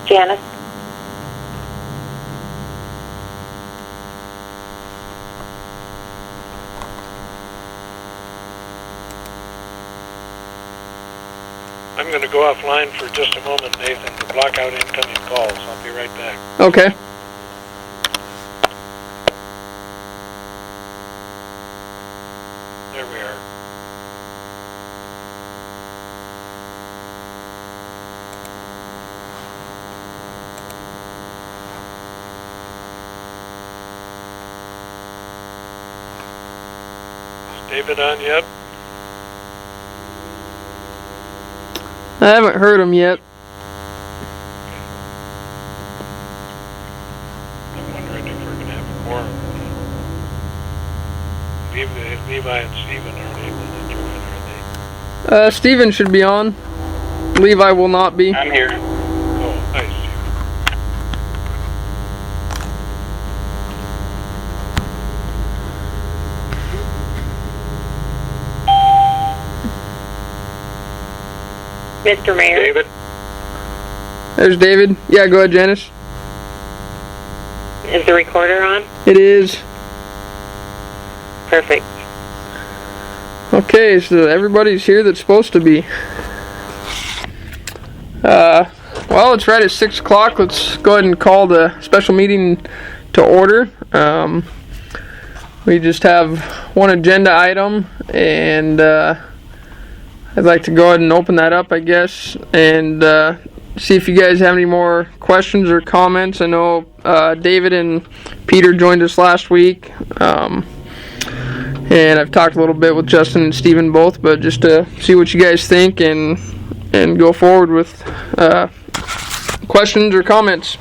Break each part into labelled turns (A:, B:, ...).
A: Janice.
B: I'm going to go offline for just a moment, Nathan, to block out incoming calls. I'll be right back.
C: Okay.
B: There we are. Is David on yet?
C: I haven't heard him yet.
B: I'm wondering if we're going to have a quorum. Levi and Stephen aren't able to join, are they?
C: Steven should be on. Levi will not be.
D: I'm here.
B: Oh, hi, Stephen.
A: Mr. Mayor.
D: David?
C: There's David. Yeah, go ahead, Janice.
A: Is the recorder on?
C: It is.
A: Perfect.
C: Okay, so everybody's here that's supposed to be. Well, it's right at 6 o'clock. Let's go ahead and call the special meeting to order. We just have one agenda item, and I'd like to go ahead and open that up, I guess, and see if you guys have any more questions or comments. I know David and Peter joined us last week, and I've talked a little bit with Justin and Stephen both, but just to see what you guys think and go forward with questions or comments.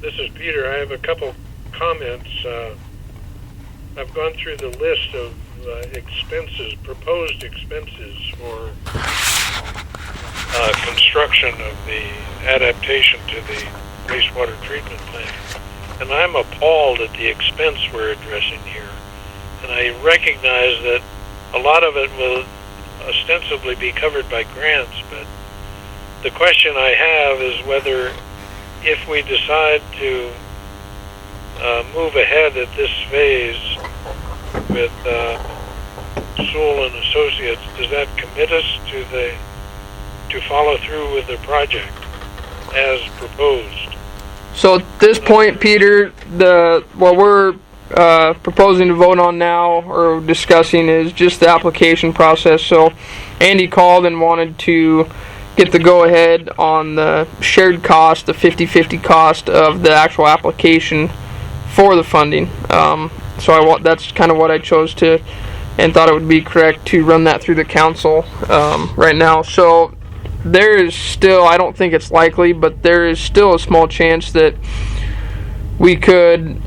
B: This is Peter. I have a couple comments. I've gone through the list of expenses, proposed expenses for construction of the adaptation to the wastewater treatment plant. And I'm appalled at the expense we're addressing here. And I recognize that a lot of it will ostensibly be covered by grants, but the question I have is whether, if we decide to move ahead at this phase with Sewell and Associates, does that commit us to follow through with the project as proposed?
C: So at this point, Peter, what we're proposing to vote on now or discussing is just the application process. So Andy called and wanted to get the go-ahead on the shared cost, the 50-50 cost of the actual application for the funding. So that's kind of what I chose to, and thought it would be correct to run that through the council right now. So there is still, I don't think it's likely, but there is still a small chance that we could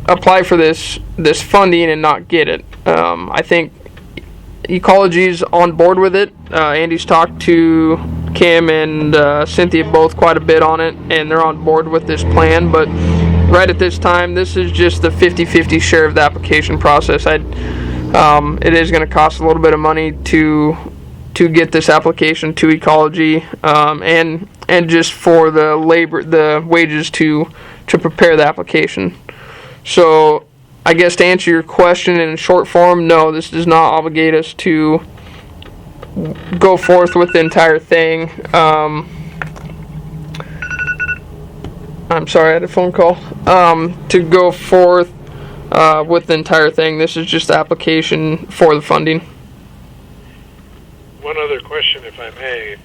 C: apply for this funding and not get it. I think Ecology's on board with it. Andy's talked to Kim and Cynthia both quite a bit on it, and they're on board with this plan, but right at this time, this is just the 50-50 share of the application process. It is going to cost a little bit of money to get this application to Ecology, and just for the labor, the wages to prepare the application. So I guess to answer your question in short form, no, this does not obligate us to go forth with the entire thing. I'm sorry, I had a phone call. To go forth with the entire thing, this is just the application for the funding.
B: One other question, if I may.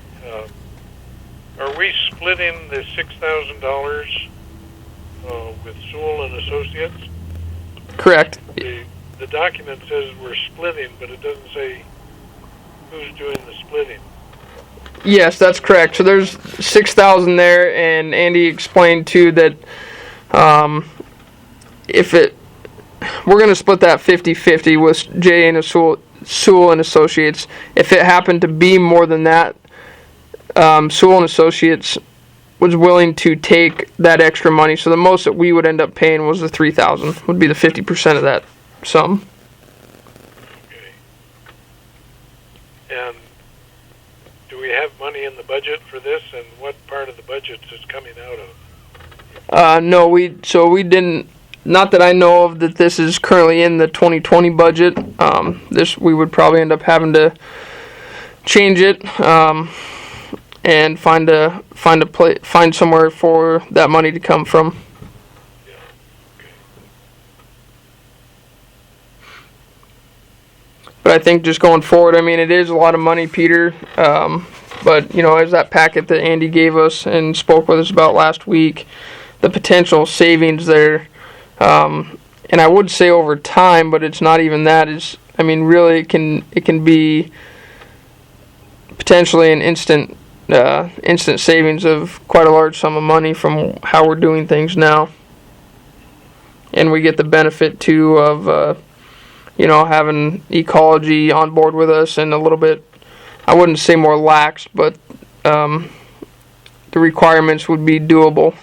B: Are we splitting the $6,000 with Sewell and Associates?
C: Correct.
B: The document says we're splitting, but it doesn't say who's doing the splitting.
C: Yes, that's correct. So there's 6,000 there, and Andy explained too that we're going to split that 50-50 with Jay and Sewell and Associates. If it happened to be more than that, Sewell and Associates was willing to take that extra money. So the most that we would end up paying was the $3,000. Would be the 50% of that sum.
B: Okay. And do we have money in the budget for this, and what part of the budget is coming out of?
C: No, we didn't. Not that I know of that this is currently in the 2020 budget. This we would probably end up having to change it and find somewhere for that money to come from.
B: Yeah. Okay.
C: But I think just going forward, I mean, it is a lot of money, Peter. But as that packet that Andy gave us and spoke with us about last week, the potential savings there. And I would say over time, but it's not even that. Really, it can be potentially an instant savings of quite a large sum of money from how we're doing things now, and we get the benefit too of having ecology on board with us and a little bit. I wouldn't say more lax, but the requirements would be doable.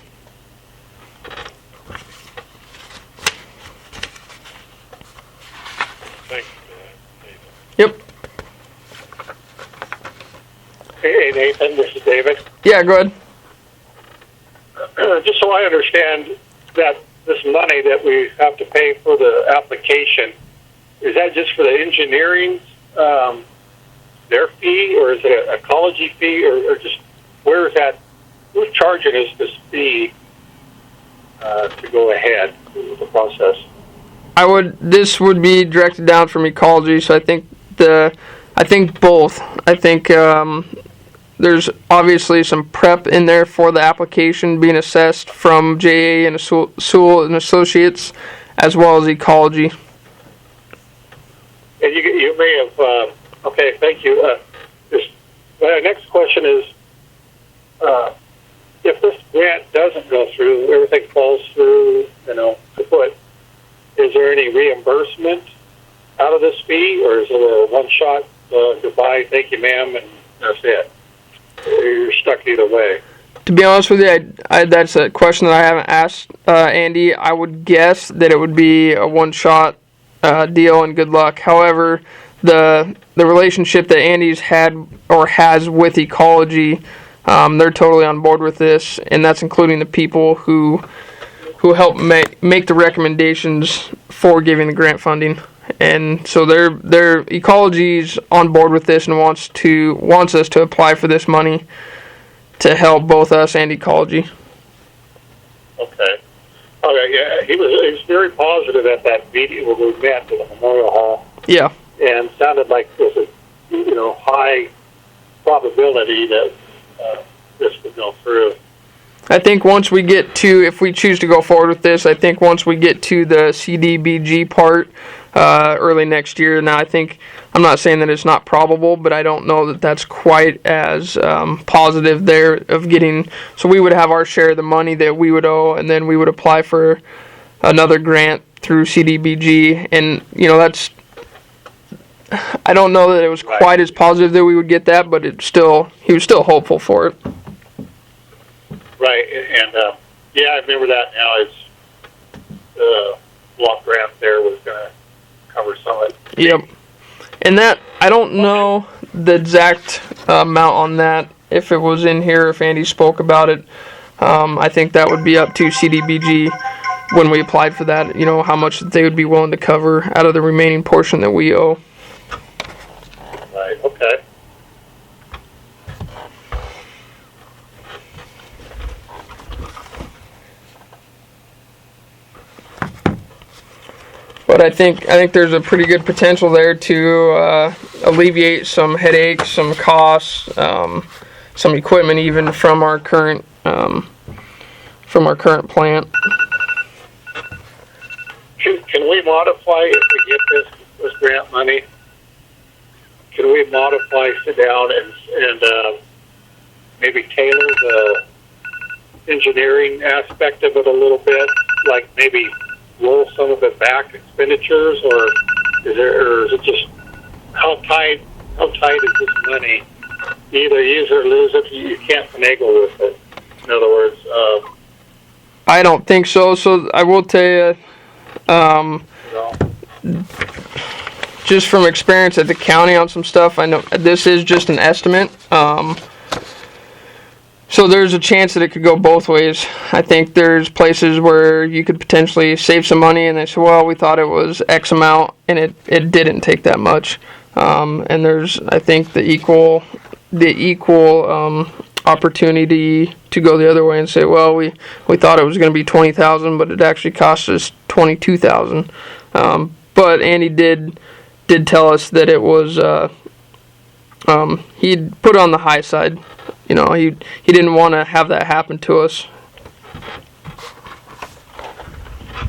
B: Thank you for that, Nathan.
C: Yep.
A: Hey, Nathan, this is David.
C: Yeah, go ahead.
A: Just so I understand that this money that we have to pay for the application, is that just for the engineering, their fee, or is it an ecology fee, or just where is that? Who's charging us this fee to go ahead with the process?
C: This would be directed down from ecology, so I think both. I think there's obviously some prep in there for the application being assessed from JA and Sewell and Associates, as well as ecology.
A: And you may have. Okay, thank you. My next question is, if this grant doesn't go through, everything falls through, kaput, is there any reimbursement out of this fee, or is it a one-shot, goodbye, thank you, ma'am, and that's it? You're stuck either way.
C: To be honest with you, that's a question that I haven't asked Andy. I would guess that it would be a one-shot deal and good luck. However, the relationship that Andy's had or has with ecology, they're totally on board with this, and that's including the people who help make the recommendations for giving the grant funding. And so their ecology's on board with this and wants us to apply for this money to help both us and ecology.
A: Okay. Yeah. He was very positive at that meeting when we met at the Memorial Hall.
C: Yeah.
A: And sounded like there's a high probability that this would go through.
C: I think once we get to, if we choose to go forward with this, I think once we get to the CDBG part early next year, now I'm not saying that it's not probable, but I don't know that that's quite as positive there of getting, so we would have our share of the money that we would owe, and then we would apply for another grant through CDBG, and I don't know that it was quite as positive that we would get that, but he was still hopeful for it.
A: Right, and I remember that now. It's the block grant there was going to cover some of it.
C: Yep. And that, I don't know the exact amount on that, if it was in here, if Andy spoke about it. I think that would be up to CDBG when we applied for that, how much they would be willing to cover out of the remaining portion that we owe.
A: Right, okay.
C: But I think there's a pretty good potential there to alleviate some headaches, some costs, some equipment even from our current plant.
A: Can we modify if we get this grant money? Can we modify, sit down and maybe tailor the engineering aspect of it a little bit, like maybe roll some of it back expenditures, or is it just how tight is this money? You either use it or lose it. You can't finagle with it. In other words,
C: I don't think so. So I will tell you, just from experience at the county on some stuff, I know this is just an estimate. So there's a chance that it could go both ways. I think there's places where you could potentially save some money, and they say, well, we thought it was X amount, and it didn't take that much. And there's, I think, the equal opportunity to go the other way and say, well, we thought it was going to be $20,000, but it actually cost us $22,000. But Andy did tell us that it was he'd put it on the high side. You know, he didn't want to have that happen to us.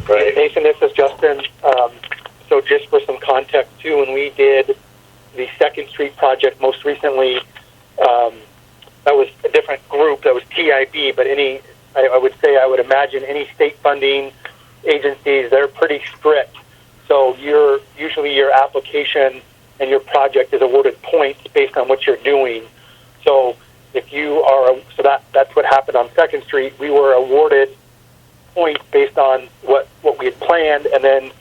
D: Right. Nathan, this is Justin. So just for some context too, when we did the 2nd Street project most recently, that was a different group. That was TIB, but I would imagine any state funding agencies, they're pretty strict. So usually your application and your project is awarded points based on what you're doing. So that's what happened on 2nd Street. We were awarded points based on what we had planned, and then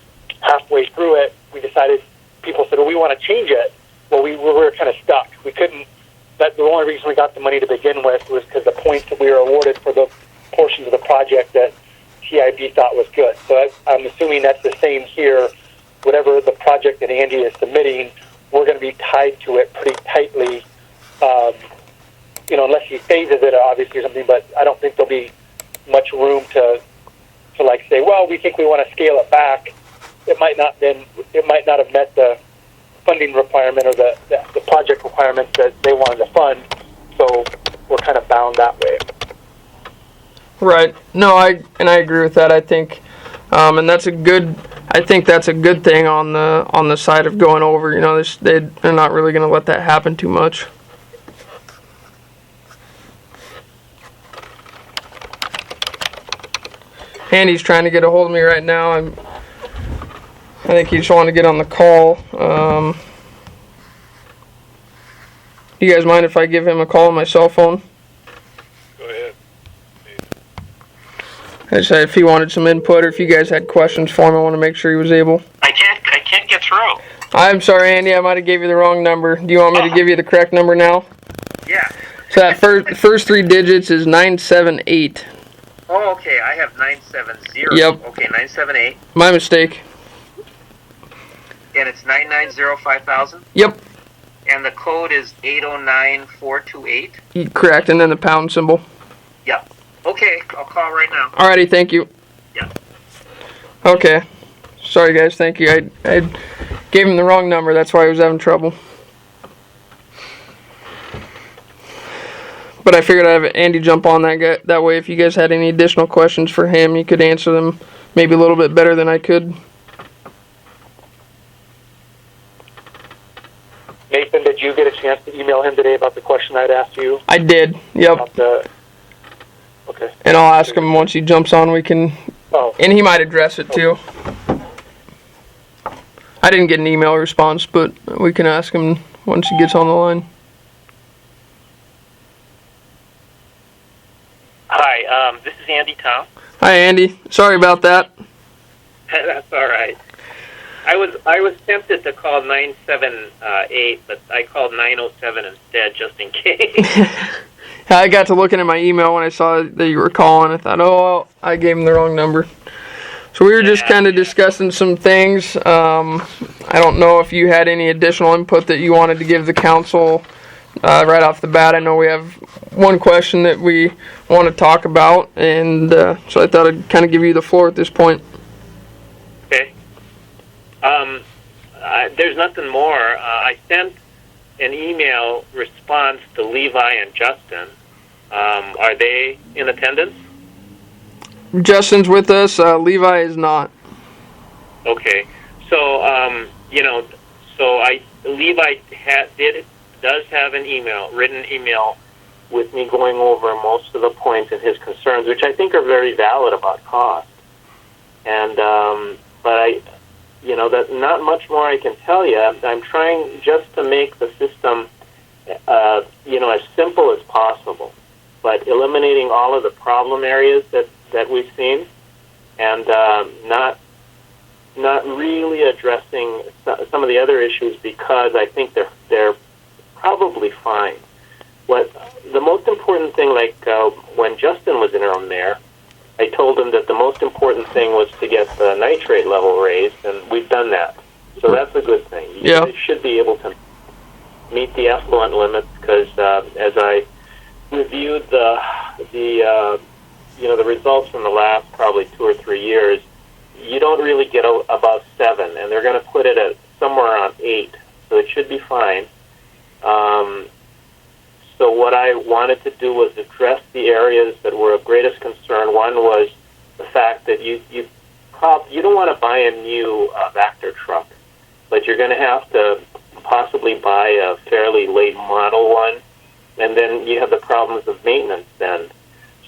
D: halfway through it, people said, well, we want to change it. Well, we were kind of stuck. We couldn't. The only reason we got the money to begin with was because the points that we were awarded for the portions of the project that TIB thought was good. So I'm assuming that's the same here. Whatever the project that Andy is submitting, we're going to be tied to it pretty tightly. Unless he phases it, obviously, or something. But I don't think there'll be much room to like say, well, we think we want to scale it back. It might not have met the funding requirement or the project requirements that they wanted to fund. So we're kind of bound that way.
C: Right. No, I agree with that. I think, and that's a good. I think that's a good thing on the side of going over. You know, they're not really going to let that happen too much. Andy's trying to get a hold of me right now. I think he just wanted to get on the call. Do you guys mind if I give him a call on my cell phone?
B: Go ahead.
C: I said if he wanted some input or if you guys had questions for him, I want to make sure he was able.
E: I can't get through.
C: I'm sorry, Andy. I might have gave you the wrong number. Do you want me to give you the correct number now?
E: Yeah.
C: So that first 3 digits is 978.
E: Oh, okay. I have 970.
C: Yep.
E: Okay, 978.
C: My mistake.
E: And it's 9905000.
C: Yep.
E: And the code is 809428.
C: Correct, and then the pound symbol.
E: Yeah. Okay, I'll call right now.
C: Alrighty, thank you.
E: Yeah.
C: Okay. Sorry, guys. Thank you. I gave him the wrong number. That's why he was having trouble. But I figured I'd have Andy jump on that way. If you guys had any additional questions for him, you could answer them maybe a little bit better than I could.
D: Nathan, did you get a chance to email him today about the question I'd asked you?
C: I did. Yep.
D: Okay.
C: And I'll ask him once he jumps on. We can.
D: Oh.
C: And he might address it too. I didn't get an email response, but we can ask him once he gets on the line.
E: Hi, this is Andy Tom.
C: Hi, Andy. Sorry about that.
E: That's all right. I was tempted to call 978, but I called 907 instead, just in case.
C: I got to looking at my email when I saw that you were calling. I thought, oh, well, I gave him the wrong number. So we were just kind of discussing some things. I don't know if you had any additional input that you wanted to give the council right off the bat. I know we have one question that we want to talk about, and so I thought I'd kind of give you the floor at this point.
E: Okay. There's nothing more. I sent an email response to Levi and Justin. Are they in attendance?
C: Justin's with us. Levi is not.
E: Okay. So, Levi does have an written email with me going over most of the points and his concerns, which I think are very valid about cost. And, but that not much more I can tell you. I'm trying just to make the system, as simple as possible, but eliminating all of the problem areas that we've seen, and not not really addressing some of the other issues because I think they're probably fine. What the most important thing, like when Justin was interim mayor, I told him that the most important thing was to get the nitrate level raised, and we've done that. So that's a good thing. You should be able to meet the effluent limits because as I reviewed the results from the last probably 2 or 3 years, you don't really get above 7, and they're going to put it at somewhere around 8, so it should be fine. So what I wanted to do was address the areas that were of greatest concern. One was the fact that you don't want to buy a new Vactor truck, but you're going to have to possibly buy a fairly late model one, and then you have the problems of maintenance then.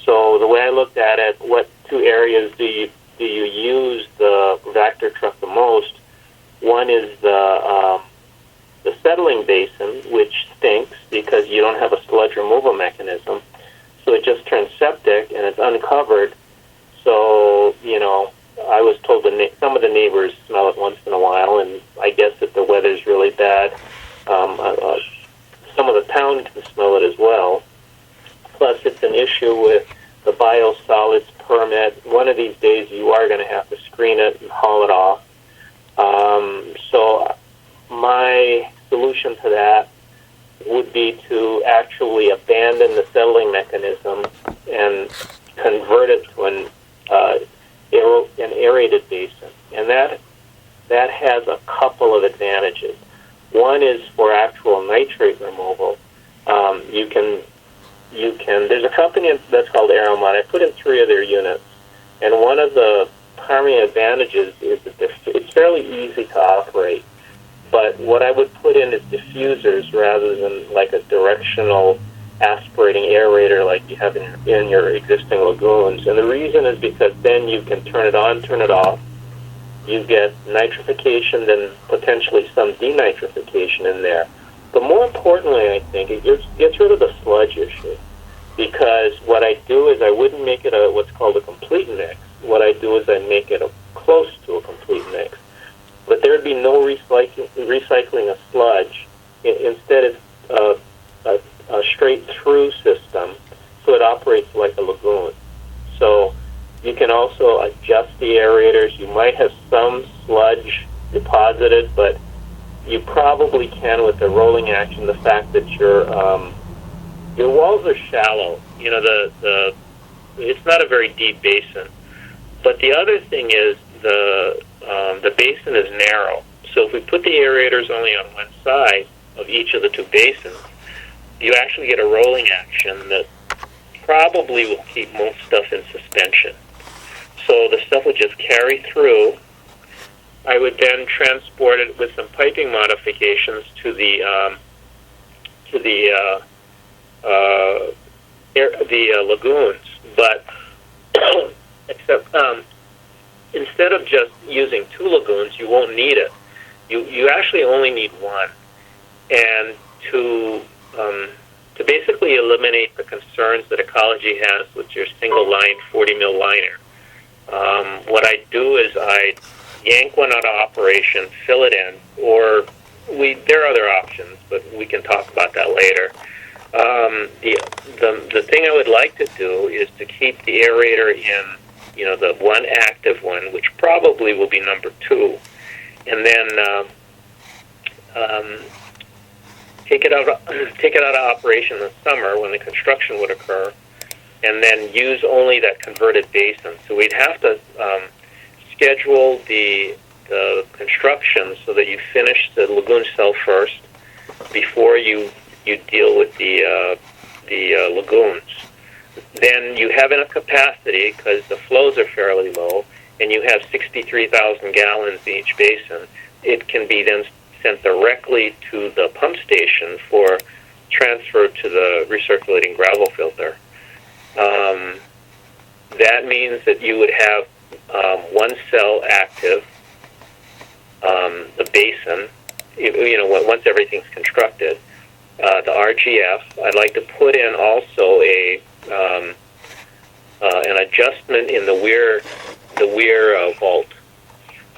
E: So the way I looked at it, what 2 areas do you use the Vactor truck the most? One is the settling basin, which stinks because you don't have a sludge removal mechanism. So it just turns septic and it's uncovered. So, I was told some of the neighbors smell it once in a while, and I guess if the weather's really bad, some of the town can smell it as well. Plus, it's an issue with the biosolids permit. One of these days, you are going to have to screen it and haul it off. So my solution to that would be to actually abandon the settling mechanism and convert it to an aerated basin. And that has a couple of advantages. One is for actual nitrate removal. There's a company that's called Aeromod. I put in 3 of their units, and one of the primary advantages is that it's fairly easy to operate. But what I would put in is diffusers rather than like a directional aspirating aerator like you have in your existing lagoons. And the reason is because then you can turn it on, turn it off. You get nitrification, then potentially some denitrification in there. But more importantly, I think, it gets rid of the sludge issue. Because what I do is I wouldn't make it what's called a complete mix. What I do is I make it close to a complete mix. But there would be no recycling of sludge. Instead, it's a straight-through system, so it operates like a lagoon. So you can also adjust the aerators. You might have some sludge deposited, but you probably can with the rolling action. The fact that your walls are shallow. It's not a very deep basin. But the other thing is the basin is narrow. So if we put the aerators only on one side of each of the 2 basins, you actually get a rolling action that probably will keep most stuff in suspension. So the stuff would just carry through. I would then transport it with some piping modifications to the lagoons. But except instead of just using 2 lagoons, you won't need it. You actually only need 1, and to basically eliminate the concerns that ecology has with your single line 40 mil liner. What I do is I yank one out of operation, fill it in, or there are other options, but we can talk about that later. The thing I would like to do is to keep the aerator in, the one active one, which probably will be number 2, and then take it out of operation in the summer when the construction would occur, and then use only that converted basin. So we'd have to schedule the construction so that you finish the lagoon cell first before you deal with the lagoons. Then you have enough capacity because the flows are fairly low, and you have 63,000 gallons in each basin. It can be then sent directly to the pump station for transfer to the recirculating gravel filter. That means that you would have one cell active, the basin, once everything's constructed. The RGF, I'd like to put in also an adjustment in the weir vault.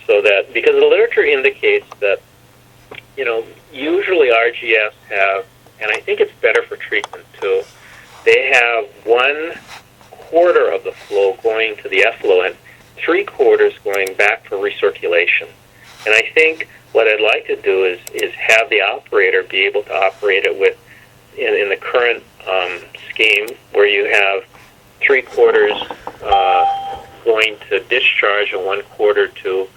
E: so that, because the literature indicates that, usually RGFs have, and I think it's better for treatment too, they have 1/4 of the flow going to the effluent, 3/4 going back for recirculation. And I think what I'd like to do is have the operator be able to operate it with, in the current scheme, where you have 3/4 going to discharge and 1/4 to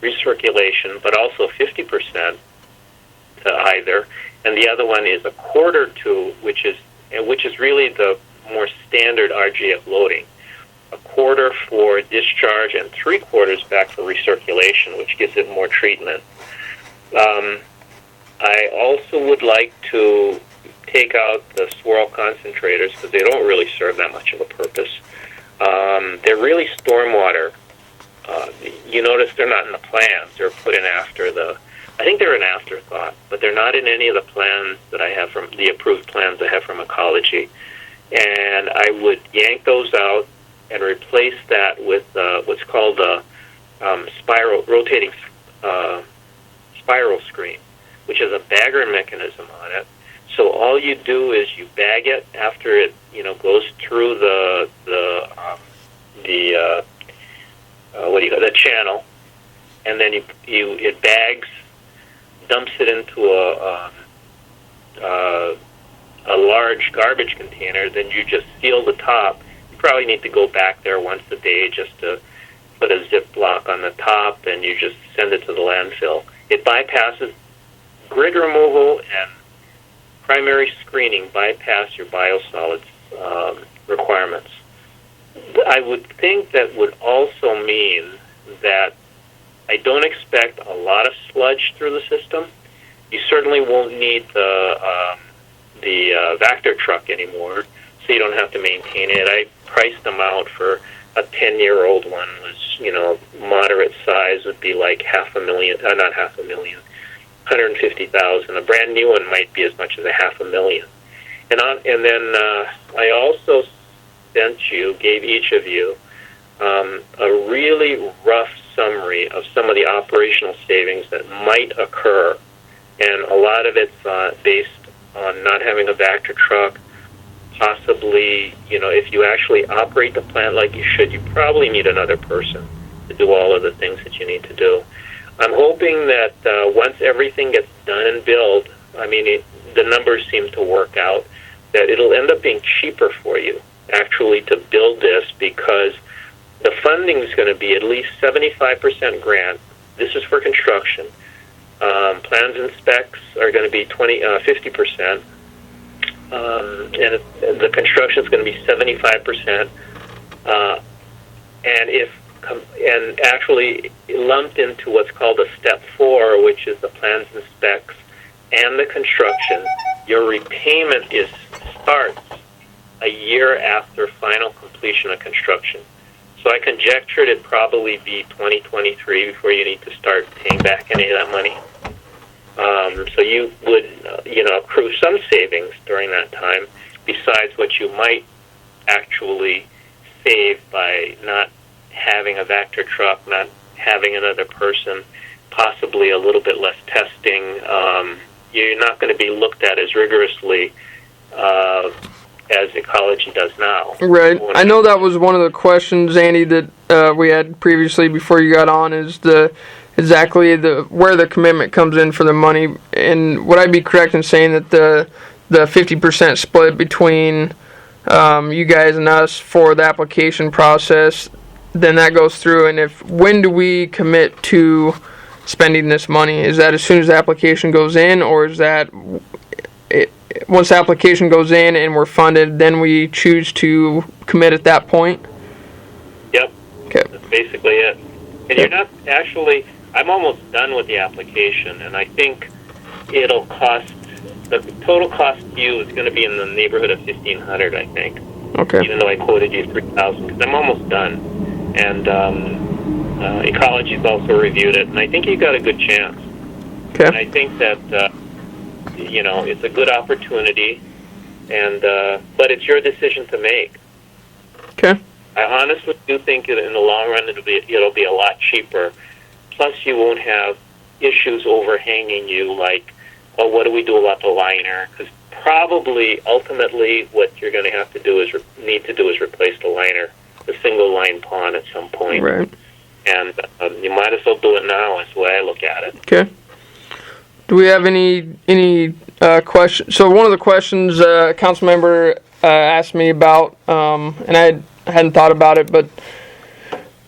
E: recirculation, but also 50% to either, and the other one is 1/4 to, which is really the more standard RGF loading, 1/4 for discharge and 3/4 back for recirculation, which gives it more treatment. I also would like to take out the swirl concentrators because they don't really serve that much of a purpose. They're really stormwater. You notice they're not in the plans. They're put in after I think they're an afterthought, but they're not in any of the plans that I have from the approved plans I have from Ecology. And I would yank those out and replace that with what's called a rotating spiral screen, which has a bagger mechanism on it. So all you do is you bag it after it, goes through the channel, and then it bags, dumps it into a large garbage container. Then you just seal the top. You probably need to go back there once a day just to put a Ziploc on the top, and you just send it to the landfill. It bypasses grid removal and primary screening, bypass your biosolids requirements. I would think that would also mean that I don't expect a lot of sludge through the system. You certainly won't need the Vactor truck anymore, so you don't have to maintain it. I priced them out for a 10-year-old one was, moderate size would be like $150,000. A brand new one might be as much as $500,000. And then I also gave each of you a really rough summary of some of the operational savings that might occur, and a lot of it's based on not having a Vactor truck. Possibly, if you actually operate the plant like you should, you probably need another person to do all of the things that you need to do. I'm hoping that once everything gets done and billed, the numbers seem to work out, that it'll end up being cheaper for you actually to build this, because the funding is going to be at least 75% grant. This is for construction. Plans and specs are going to be 50%. And the construction is going to be 75%. And actually lumped into what's called a step 4, which is the plans and specs and the construction. Your repayment starts a year after final completion of construction. So I conjectured it'd probably be 2023 before you need to start paying back any of that money. So you would, accrue some savings during that time, besides what you might actually save by not having a Vactor truck, not having another person, possibly a little bit less testing. You're not going to be looked at as rigorously as Ecology does now.
C: Right. I know that was one of the questions, Andy, that we had previously before you got on, is exactly where the commitment comes in for the money. And would I be correct in saying that the 50% split between you guys and us for the application process, then that goes through, and when do we commit to spending this money? Is that as soon as the application goes in, or is that once the application goes in and we're funded, then we choose to commit at that point?
E: Yep.
C: Okay.
E: That's basically it. And you're not actually, I'm almost done with the application, and I think it'll cost, the total cost to you is going to be in the neighborhood of $1,500, I think.
C: Okay.
E: Even though I quoted you $3,000, because I'm almost done. And Ecology's also reviewed it, and I think you got a good chance.
C: Okay.
E: And I think that it's a good opportunity, and but it's your decision to make.
C: Okay.
E: I honestly do think that in the long run it'll be a lot cheaper Plus, you won't have issues overhanging you like, oh, what do we do about the liner? Because probably, ultimately, what you're going to have to do is replace the liner, the single line pond at some point.
C: Right.
E: And you might as well do it now, is the way I look at it.
C: Okay. Do we have any questions? So one of the questions a council member asked me about, and I hadn't thought about it, but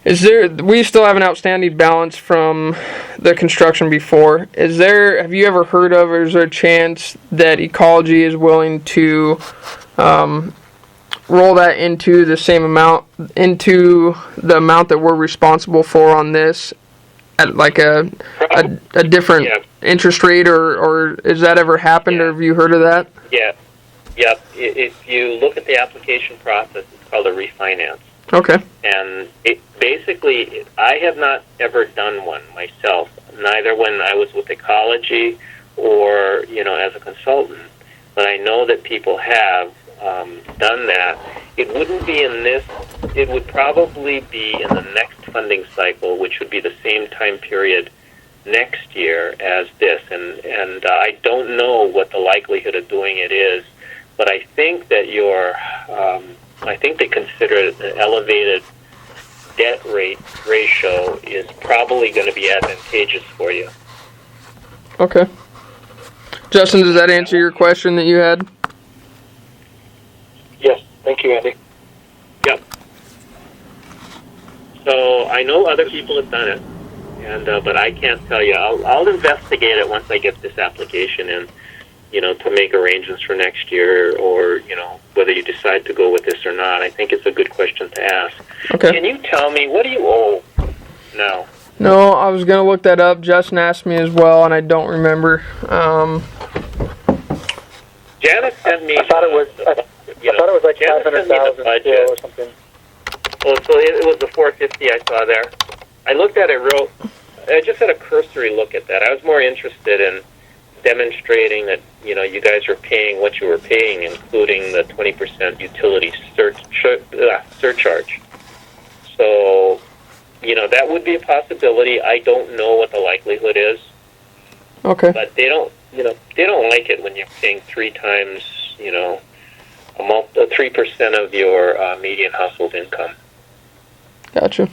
C: we still have an outstanding balance from the construction before. Have you ever heard of, or is there a chance that Ecology is willing to roll that into the same amount, into the amount that we're responsible for on this, at like a different interest rate, or has that ever happened, or have you heard of that?
E: Yeah. Yep. If you look at the application process, it's called a refinance.
C: Okay.
E: And basically, I have not ever done one myself, neither when I was with Ecology or, as a consultant. But I know that people have done that. It wouldn't be in this. It would probably be in the next funding cycle, which would be the same time period next year as this. And I don't know what the likelihood of doing it is, but I think that I think they consider it an elevated debt rate ratio is probably going to be advantageous for you.
C: Okay. Justin, does that answer your question that you had?
D: Yes, thank you, Andy.
E: Yep. So I know other people have done it, and but I can't tell you. I'll investigate it once I get this application in, to make arrangements for next year, or whether you decide to go with this or not. I think it's a good question to ask.
C: Okay.
E: Can you tell me, what do you owe now?
C: No, I was going to look that up. Justin asked me as well, and I don't remember.
E: Janet sent me.
D: I thought it was like 500,000 or something.
E: Well, so it was the 450 I saw there. I looked at it I just had a cursory look at that. I was more interested in demonstrating that you guys were paying what you were paying, including the 20% utility surcharge. So, that would be a possibility. I don't know what the likelihood is.
C: Okay.
E: But they don't like it when you're paying 3 times, 3% of your median household income.
C: Gotcha.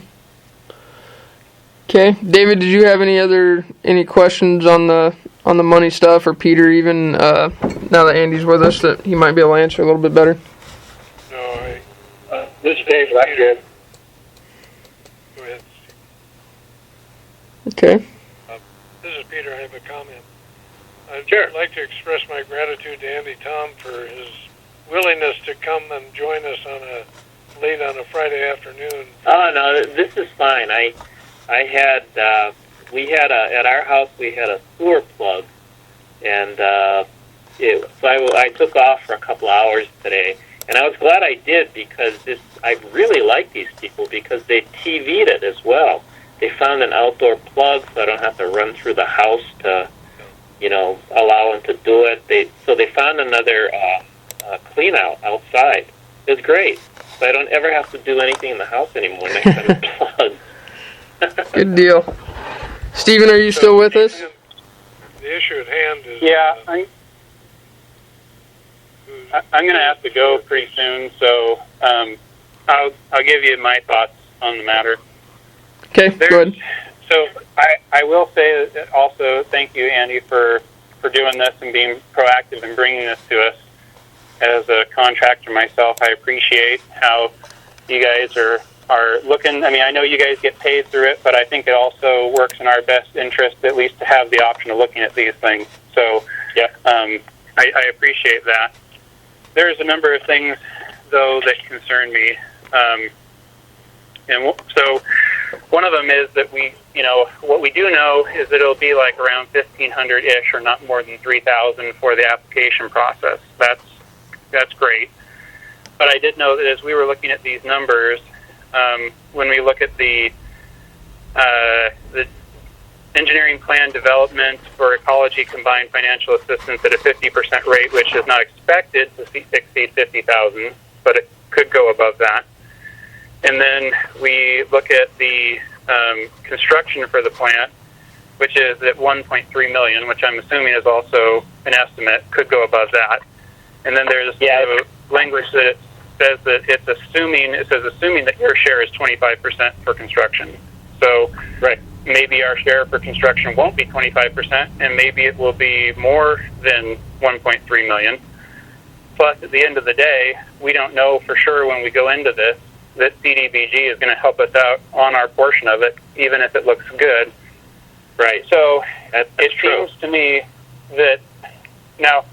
C: Okay, David, did you have any questions on the money stuff, or Peter, even now that Andy's with us, that he might be able to answer a little bit better?
B: No,
A: This is Dave. I did.
B: go ahead.
C: Okay.
B: This is Peter. I have a comment. I'd
A: Sure.
B: like to express my gratitude to Andy Tom for his willingness to come and join us late on a Friday afternoon.
E: Oh no, this is fine. At our house we had a sewer plug, and I took off for a couple hours today, and I was glad I did, because I really like these people, because they TV'd it as well. They found an outdoor plug, so I don't have to run through the house to allow them to do it. They found another clean out outside. It was great. So I don't ever have to do anything in the house anymore next time it's plugged.
C: Good deal. Stephen, are you still with us?
B: The issue at hand is...
F: Yeah, I'm going to have to go pretty soon, so I'll give you my thoughts on the matter.
C: Okay, go ahead.
F: So I will say that also thank you, Andy, for doing this and being proactive and bringing this to us. As a contractor myself, I appreciate how you guys are looking. I mean, I know you guys get paid through it, but I think it also works in our best interest, at least, to have the option of looking at these things. So, yeah, I appreciate that. There's a number of things, though, that concern me. And so one of them is that what we do know is that it'll be like around 1,500-ish, or not more than 3,000 for the application process. That's great. But I did know that as we were looking at these numbers, when we look at the engineering plan development for ecology combined financial assistance at a 50% rate, which is not expected to exceed 50,000, but it could go above that. And then we look at the construction for the plant, which is at $1.3 million, which I'm assuming is also an estimate, could go above that. And then there's language that says that it's assuming that your share is 25% for construction. So maybe our share for construction won't be 25%, and maybe it will be more than $1.3 million. Plus, at the end of the day, we don't know for sure when we go into this that CDBG is going to help us out on our portion of it, even if it looks good.
E: Right.
F: So
E: That's
F: it
E: true.
F: seems to me that now,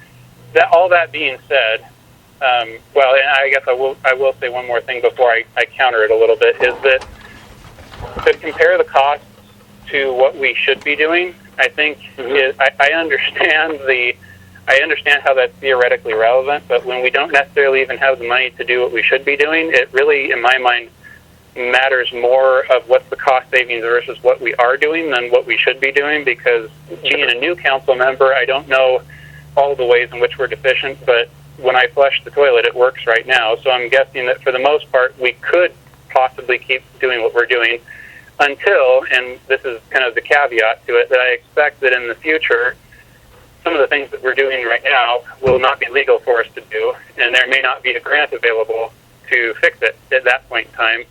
F: all that being said, well, and I guess I will say one more thing before I counter it a little bit, is that to compare the costs to what we should be doing, I think I understand how that's theoretically relevant, but when we don't necessarily even have the money to do what we should be doing, it really, in my mind, matters more of what's the cost savings versus what we are doing than what we should be doing, because being a new council member, I don't know all the ways in which we're deficient, but when I flush the toilet, it works right now. So I'm guessing that for the most part, we could possibly keep doing what we're doing until, and this is kind of the caveat to it, that I expect that in the future, some of the things that we're doing right now will not be legal for us to do, and there may not be a grant available to fix it at that point in time.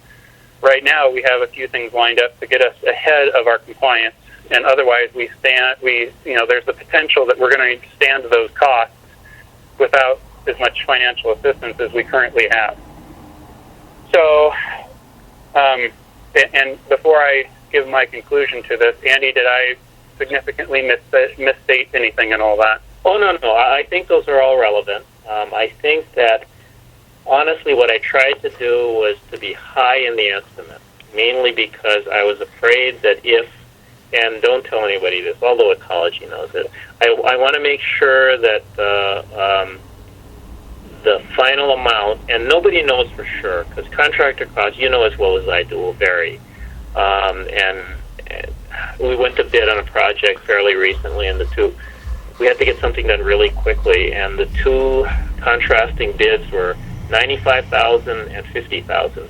F: Right now, we have a few things lined up to get us ahead of our compliance, and otherwise there's the potential that we're going to stand those costs without as much financial assistance as we currently have. So, and before I give my conclusion to this, Andy, did I significantly misstate anything and all that?
E: Oh, no. I think those are all relevant. I think that, honestly, what I tried to do was to be high in the estimate, mainly because I was afraid that and don't tell anybody this, although Ecology knows it, I want to make sure that the final amount, and nobody knows for sure, because contractor costs, you know as well as I do, will vary. And we went to bid on a project fairly recently, and we had to get something done really quickly, and the two contrasting bids were $95,000 and $50,000,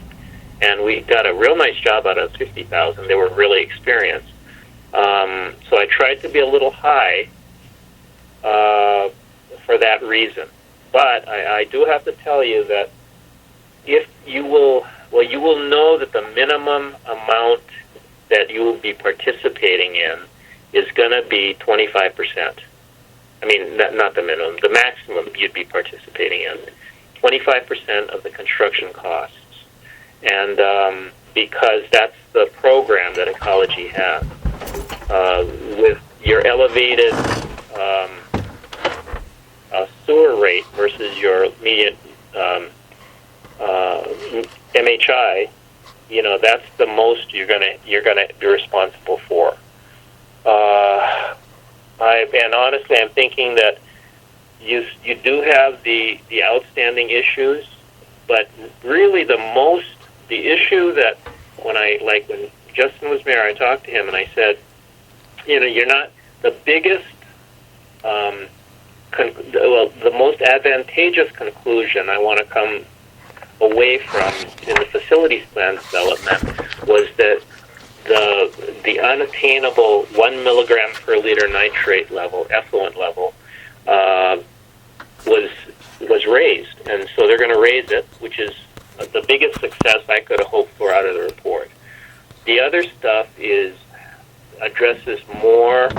E: and we got a real nice job out of $50,000. They were really experienced, so I tried to be a little high for that reason. But I do have to tell you that you will know that the minimum amount that you will be participating in is going to be 25%. I mean, not the minimum, the maximum you'd be participating in, 25% of the construction costs. And because that's the program that Ecology has. With your elevated sewer rate versus your median MHI, that's the most you're gonna be responsible for. And honestly, I'm thinking that you do have the outstanding issues, but really the issue that when Justin was mayor, I talked to him and I said, you're not the biggest. The most advantageous conclusion I want to come away from in the facilities plan development was that the unattainable 1 milligram per liter nitrate level, effluent level, was raised, and so they're going to raise it, which is the biggest success I could have hoped for out of the report. The other stuff addresses more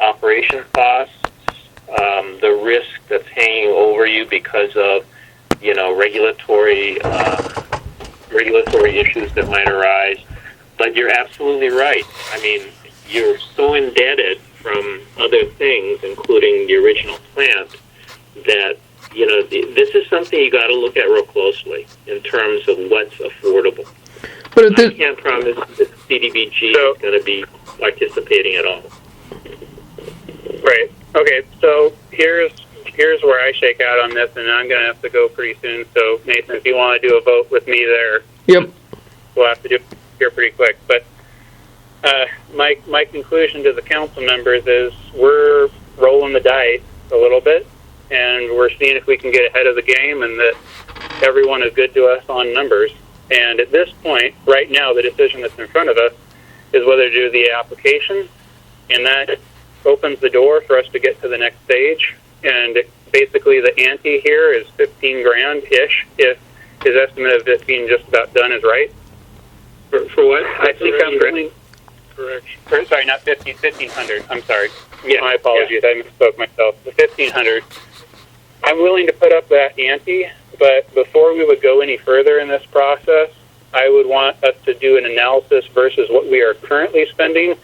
E: operation costs, the risk that's hanging over you because of regulatory issues that might arise. But you're absolutely right. I mean, you're so indebted from other things, including the original plant, that this is something you got to look at real closely in terms of what's affordable.
C: But
E: I can't promise that CDBG is going to be participating at all.
F: Right. Okay. So here's where I shake out on this, and I'm going to have to go pretty soon. So Nathan, if you want to do a vote with me there,
C: yep,
F: we'll have to do it here pretty quick. But my conclusion to the council members is we're rolling the dice a little bit, and we're seeing if we can get ahead of the game, and that everyone is good to us on numbers. And at this point, right now, the decision that's in front of us is whether to do the application, and that opens the door for us to get to the next stage. And basically, the ante here is 15 grand ish. If his estimate of it being just about done is right.
A: For what?
F: I think I'm willing.
B: Correction.
F: Sorry, not 1500. I'm sorry.
A: Yeah.
F: My apologies. I misspoke myself. The 1500. I'm willing to put up that ante, but before we would go any further in this process, I would want us to do an analysis versus what we are currently spending,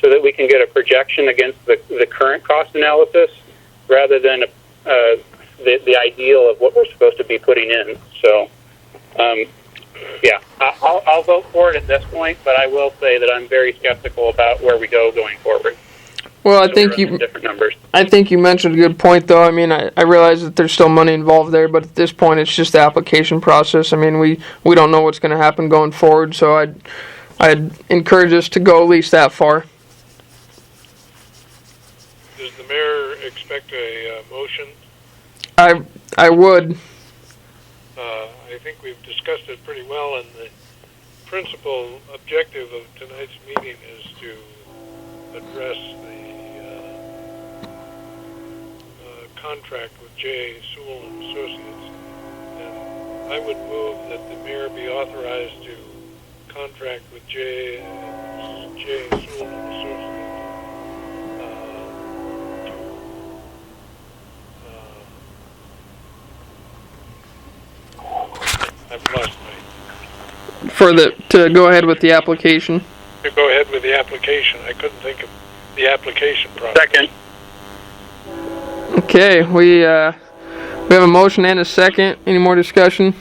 F: so that we can get a projection against the current cost analysis, rather than the ideal of what we're supposed to be putting in. So, yeah, I'll vote for it at this point, but I will say that I'm very skeptical about where we go going forward.
C: Well, I
F: So
C: think
F: we're running different numbers.
C: I think you mentioned a good point, though. I mean, I realize that there's still money involved there, but at this point, it's just the application process. I mean, we don't know what's going to happen going forward, so I'd encourage us to go at least that far.
B: Does the mayor expect a motion?
C: I would.
B: I think we've discussed it pretty well, and the principal objective of tonight's meeting is to address the contract with J. Sewell and Associates. And I would move that the mayor be authorized to contract with J. Sewell and Associates I've lost
C: To go ahead with the application.
B: to go ahead with the application. I couldn't think of the application process.
F: Second.
C: Okay, we have a motion and a second. Any more discussion?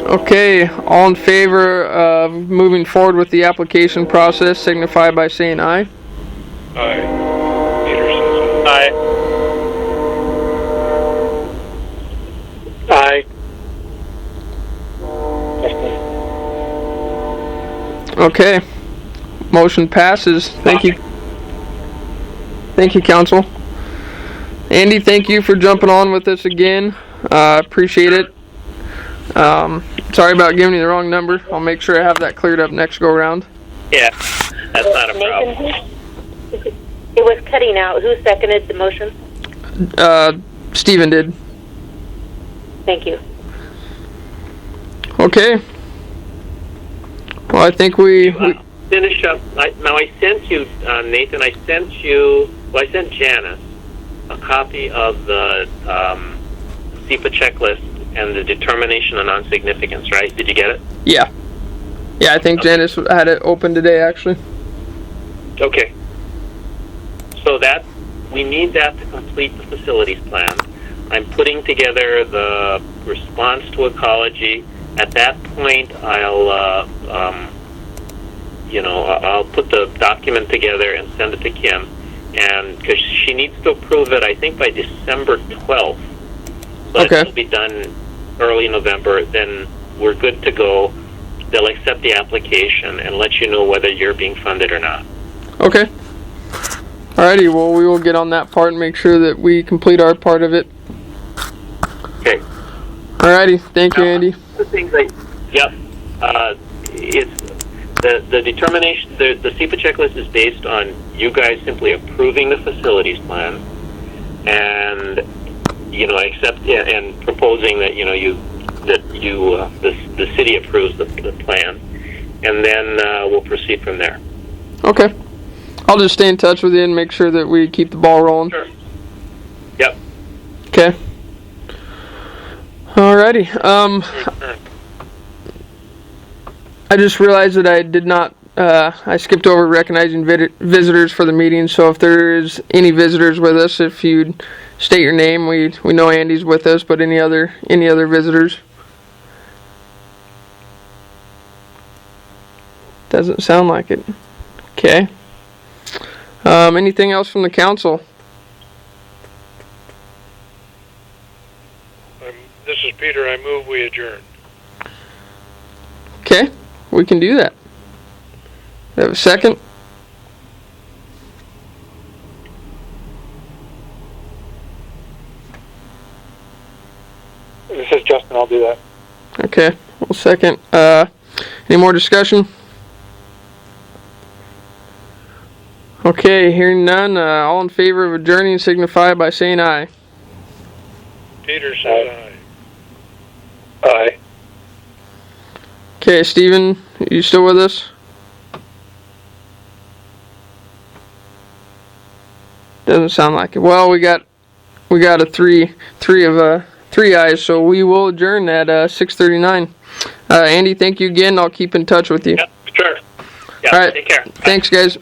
C: Okay, all in favor of moving forward with the application process signify by saying aye.
B: Aye. Peter says
F: Aye. Aye.
C: Okay, motion passes. Thank you. Thank you, council. Andy, thank you for jumping on with us again. Appreciate it. Sorry about giving you the wrong number. I'll make sure I have that cleared up next go round.
E: Yeah, that's not a problem.
G: Nathan, it was cutting out. Who seconded the motion?
C: Steven did.
G: Thank you.
C: Okay. Well, I think we
E: Finish up. I sent you, Nathan. I sent Janice a copy of the SEPA checklist and the determination of non-significance. Right? Did you get it?
C: Yeah, I think Janice had it open today, actually.
E: Okay. So we need that to complete the facilities plan. I'm putting together the response to ecology. At that point, I'll put the document together and send it to Kim, and because she needs to approve it, I think by December 12th. So
C: Okay.
E: it'll be done early November. Then we're good to go. They'll accept the application and let you know whether you're being funded or not.
C: Okay. Alrighty, well, we will get on that part and make sure that we complete our part of it.
E: Okay.
C: Alrighty, thank you, Andy.
E: The things it's the determination. The SEPA checklist is based on you guys simply approving the facilities plan, and accept and proposing that the city approves the plan, and then we'll proceed from there.
C: Okay. I'll just stay in touch with you and make sure that we keep the ball rolling.
E: Sure. Yep.
C: Okay. Alrighty. I just realized that I did not. I skipped over recognizing visitors for the meeting. So if there's any visitors with us, if you'd state your name, we know Andy's with us, but any other visitors? Doesn't sound like it. Okay. Anything else from the council?
B: This is Peter. I move we adjourn.
C: Okay, we can do that. We have a second?
D: This is Justin. I'll do that.
C: Okay, we'll second. Any more discussion? Okay, hearing none. All in favor of adjourning signify by saying aye.
B: Peter says aye.
A: Aye.
C: Okay, Stephen, you still with us? Doesn't sound like it. Well, we got a three ayes, so we will adjourn at 6:39. Andy, thank you again. I'll keep in touch with you.
E: Yep, sure. Yeah,
C: All right.
E: take care.
C: Thanks, guys.